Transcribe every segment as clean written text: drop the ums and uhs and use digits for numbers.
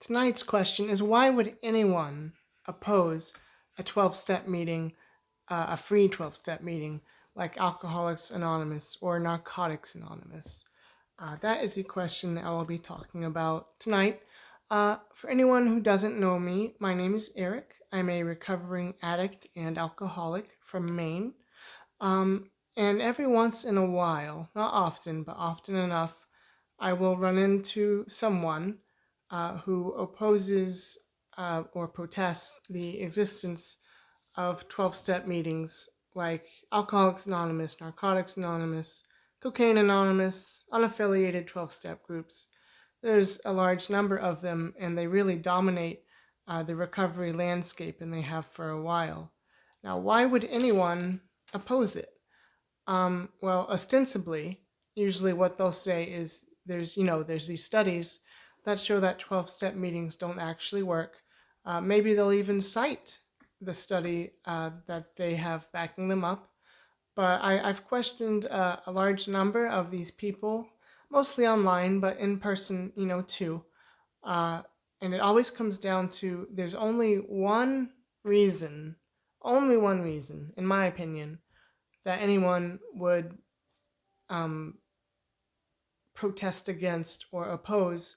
Tonight's question is, why would anyone oppose a 12-step meeting, a free 12-step meeting like Alcoholics Anonymous or Narcotics Anonymous? That is the question that I will be talking about tonight. For anyone who doesn't know me, my name is Eric. I'm a recovering addict and alcoholic from Maine. And every once in a while, not often, but often enough, I will run into someone who opposes or protests the existence of 12-step meetings like Alcoholics Anonymous, Narcotics Anonymous, Cocaine Anonymous, unaffiliated 12-step groups. There's a large number of them, and they really dominate the recovery landscape, and they have for a while. Now, why would anyone oppose it? Well, ostensibly, usually what they'll say is there's these studies that show that 12-step meetings don't actually work. Maybe they'll even cite the study that they have backing them up. But I've questioned a large number of these people, mostly online, but in person, too. And it always comes down to there's only one reason, in my opinion, that anyone would protest against or oppose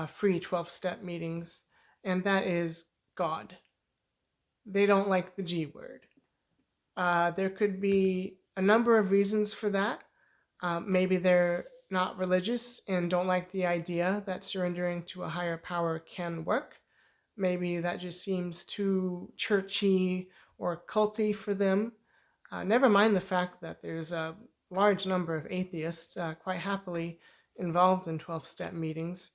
free 12-step meetings, and that is God. They don't like the G word. There could be a number of reasons for that. Maybe they're not religious and don't like the idea that surrendering to a higher power can work. Maybe that just seems too churchy or culty for them. Never mind the fact that there's a large number of atheists quite happily involved in 12-step meetings.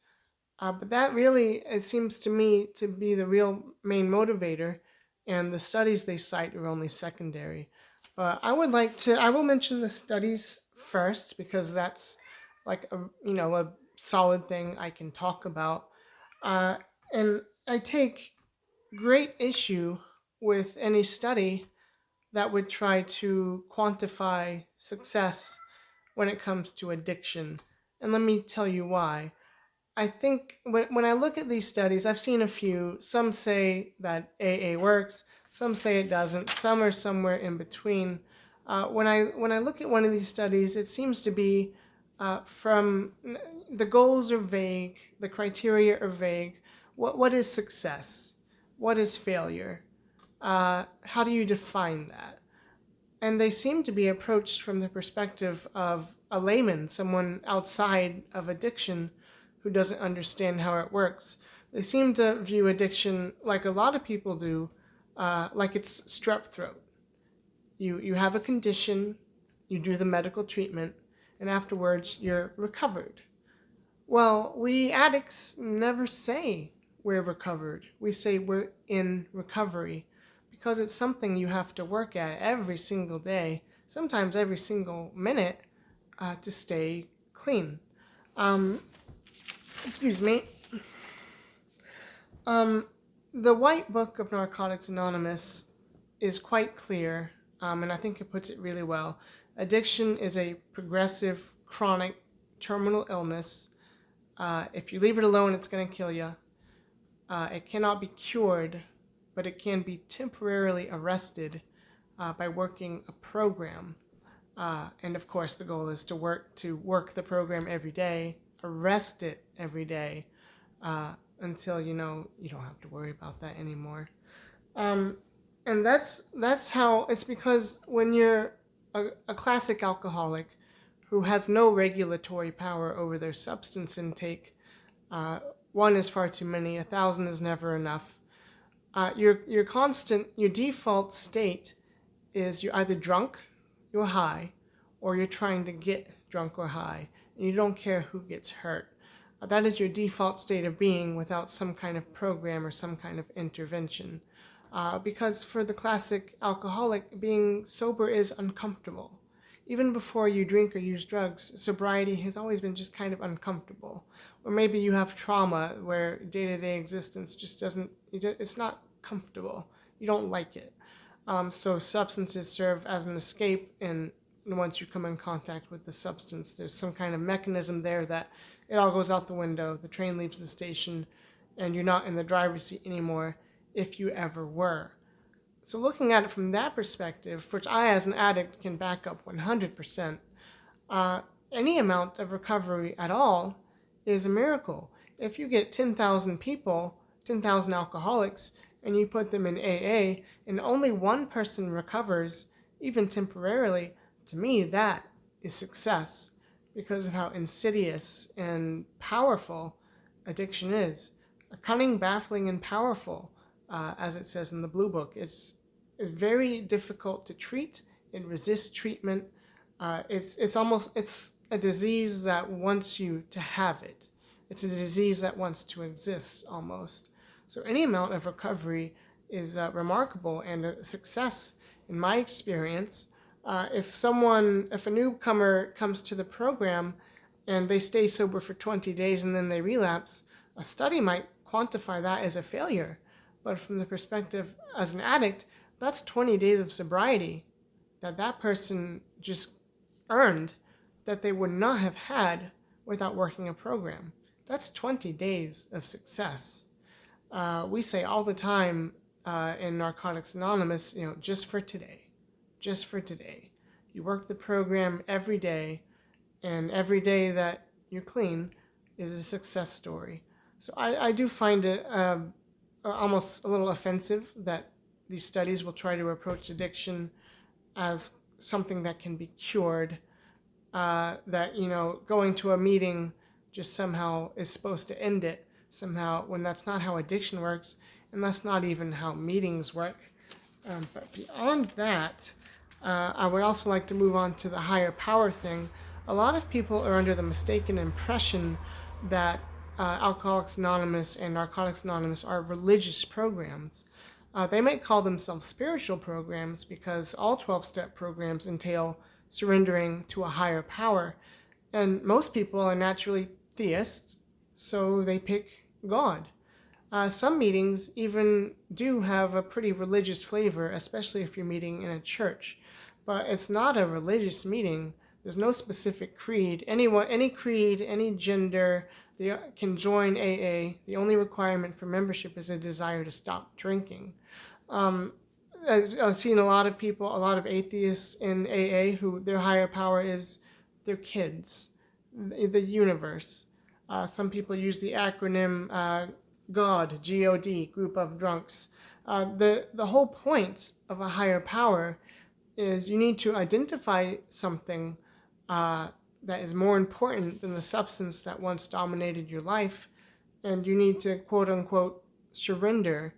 But that really, it seems to me, to be the real main motivator, and the studies they cite are only secondary. But I will mention the studies first because that's like a solid thing I can talk about. And I take great issue with any study that would try to quantify success when it comes to addiction. And let me tell you why. I think when I look at these studies, I've seen a few. Some say that AA works, some say it doesn't, some are somewhere in between. When I look at one of these studies, it seems to be from the goals are vague, the criteria are vague. What is success? What is failure? How do you define that? And they seem to be approached from the perspective of a layman, someone outside of addiction who doesn't understand how it works. They seem to view addiction, like a lot of people do, like it's strep throat. You have a condition, you do the medical treatment, and afterwards you're recovered. Well, we addicts never say we're recovered. We say we're in recovery because it's something you have to work at every single day, sometimes every single minute, to stay clean. Excuse me. The White Book of Narcotics Anonymous is quite clear, and I think it puts it really well. Addiction is a progressive, chronic, terminal illness. If you leave it alone, it's going to kill you. It cannot be cured, but it can be temporarily arrested by working a program. And of course, the goal is to work the program every day, arrest it every day, until you don't have to worry about that anymore. And that's how it's, because when you're a classic alcoholic who has no regulatory power over their substance intake, one is far too many, 1,000 is never enough. Your default state is you're either drunk, you're high, or you're trying to get drunk or high, and you don't care who gets hurt. That is your default state of being without some kind of program or some kind of intervention. Because for the classic alcoholic, being sober is uncomfortable. Even before you drink or use drugs, sobriety has always been just kind of uncomfortable. Or maybe you have trauma where day-to-day existence just it's not comfortable. You don't like it. So substances serve as an escape, and once you come in contact with the substance, there's some kind of mechanism there that it all goes out the window. The train leaves the station, and you're not in the driver's seat anymore if you ever were. So looking at it from that perspective, which I as an addict can back up 100%, any amount of recovery at all is a miracle. If you get 10,000 people, 10,000 alcoholics, and you put them in AA, and only one person recovers, even temporarily, to me that is success, because of how insidious and powerful addiction is. Cunning, baffling, and powerful, as it says in the Blue Book. It's very difficult to treat. It resists treatment. It's a disease that wants you to have it. It's a disease that wants to exist almost. So any amount of recovery is remarkable and a success in my experience. If a newcomer comes to the program and they stay sober for 20 days and then they relapse, a study might quantify that as a failure. But from the perspective as an addict, that's 20 days of sobriety that person just earned that they would not have had without working a program. That's 20 days of success. We say all the time in Narcotics Anonymous, just for today. Just for today. You work the program every day, and every day that you're clean is a success story. So I do find it almost a little offensive that these studies will try to approach addiction as something that can be cured, that, going to a meeting just somehow is supposed to end it somehow, when that's not how addiction works, and that's not even how meetings work. But beyond that, I would also like to move on to the higher power thing. A lot of people are under the mistaken impression that Alcoholics Anonymous and Narcotics Anonymous are religious programs. They might call themselves spiritual programs because all 12-step programs entail surrendering to a higher power. And most people are naturally theists, so they pick God. Some meetings even do have a pretty religious flavor, especially if you're meeting in a church. But it's not a religious meeting. There's no specific creed. Any creed, any gender, they can join AA. The only requirement for membership is a desire to stop drinking. I've seen a lot of people, a lot of atheists in AA who their higher power is their kids, the universe. Some people use the acronym GOD, G-O-D, group of drunks. The whole point of a higher power is you need to identify something that is more important than the substance that once dominated your life, and you need to, quote unquote, surrender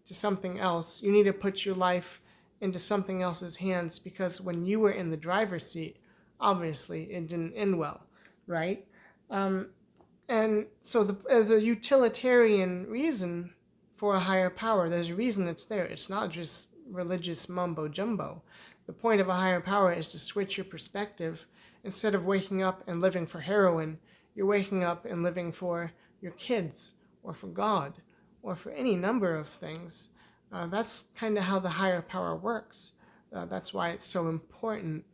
to something else. You need to put your life into something else's hands, because when you were in the driver's seat, obviously it didn't end well, right? And so as a utilitarian reason for a higher power, there's a reason it's there. It's not just religious mumbo jumbo. The point of a higher power is to switch your perspective. Instead of waking up and living for heroin, you're waking up and living for your kids, or for God, or for any number of things. That's kind of how the higher power works. That's why it's so important.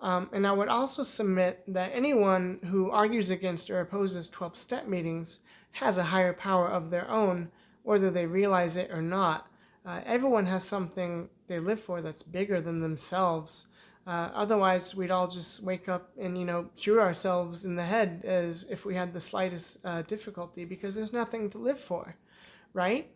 And I would also submit that anyone who argues against or opposes 12-step meetings has a higher power of their own, whether they realize it or not. Everyone has something they live for that's bigger than themselves. Otherwise, we'd all just wake up and, shoot ourselves in the head as if we had the slightest difficulty, because there's nothing to live for, right?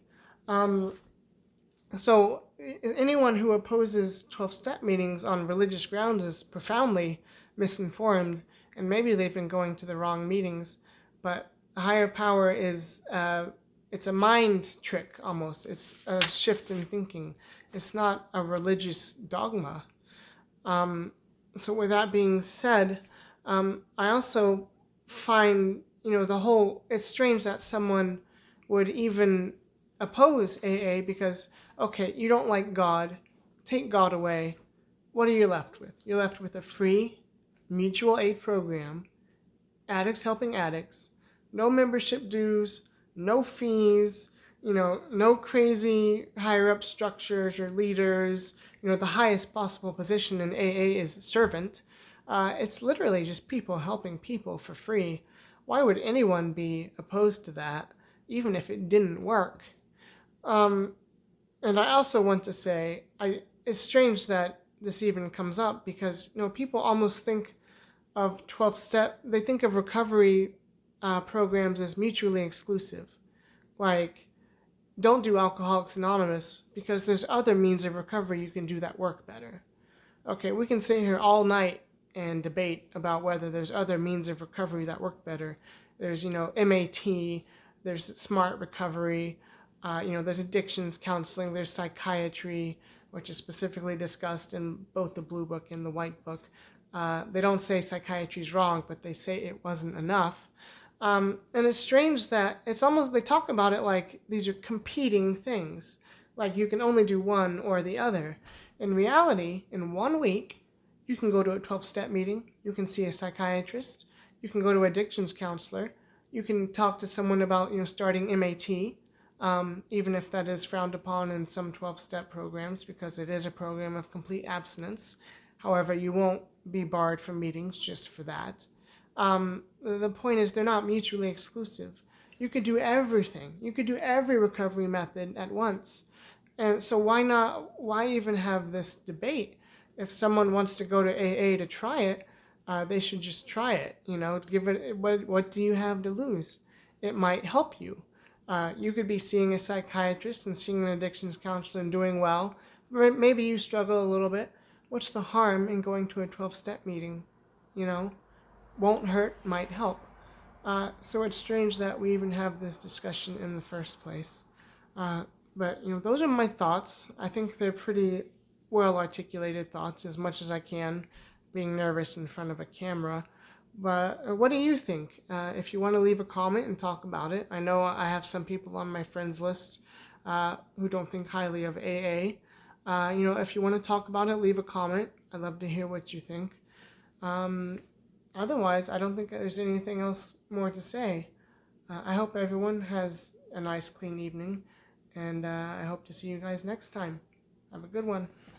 So anyone who opposes 12-step meetings on religious grounds is profoundly misinformed, and maybe they've been going to the wrong meetings. But a higher power is, it's a mind trick almost. It's a shift in thinking. It's not a religious dogma. So with that being said, I also find, it's strange that someone would even oppose AA because, okay, you don't like God, take God away. What are you left with? You're left with a free mutual aid program, addicts helping addicts, no membership dues, no fees, no crazy higher up structures or leaders. The highest possible position in AA is servant. It's literally just people helping people for free. Why would anyone be opposed to that? even if it didn't work. And I also want to say, it's strange that this even comes up because people almost think of 12-step. They think of recovery programs as mutually exclusive. Like, don't do Alcoholics Anonymous because there's other means of recovery you can do that work better. Okay, we can sit here all night and debate about whether there's other means of recovery that work better. There's, MAT, there's smart recovery, there's addictions counseling, there's psychiatry, which is specifically discussed in both the Blue Book and the White Book. They don't say psychiatry is wrong, but they say it wasn't enough. And it's strange that it's almost, they talk about it like these are competing things, like you can only do one or the other. In reality, in 1 week, you can go to a 12-step meeting, you can see a psychiatrist, you can go to an addictions counselor, you can talk to someone about starting MAT, even if that is frowned upon in some 12-step programs because it is a program of complete abstinence. However, you won't be barred from meetings just for that. The point is they're not mutually exclusive. You could do everything. You could do every recovery method at once. And so why even have this debate? If someone wants to go to AA to try it, they should just try it. Give it. What do you have to lose? It might help you. You could be seeing a psychiatrist and seeing an addictions counselor and doing well. Maybe you struggle a little bit. What's the harm in going to a 12-step meeting? Won't hurt, might help. So it's strange that we even have this discussion in the first place. But those are my thoughts. I think they're pretty well articulated thoughts, as much as I can, being nervous in front of a camera. But what do you think? If you want to leave a comment and talk about it, I know I have some people on my friends list who don't think highly of AA. If you want to talk about it, leave a comment. I'd love to hear what you think. Otherwise, I don't think there's anything else more to say. I hope everyone has a nice, clean evening, and I hope to see you guys next time. Have a good one.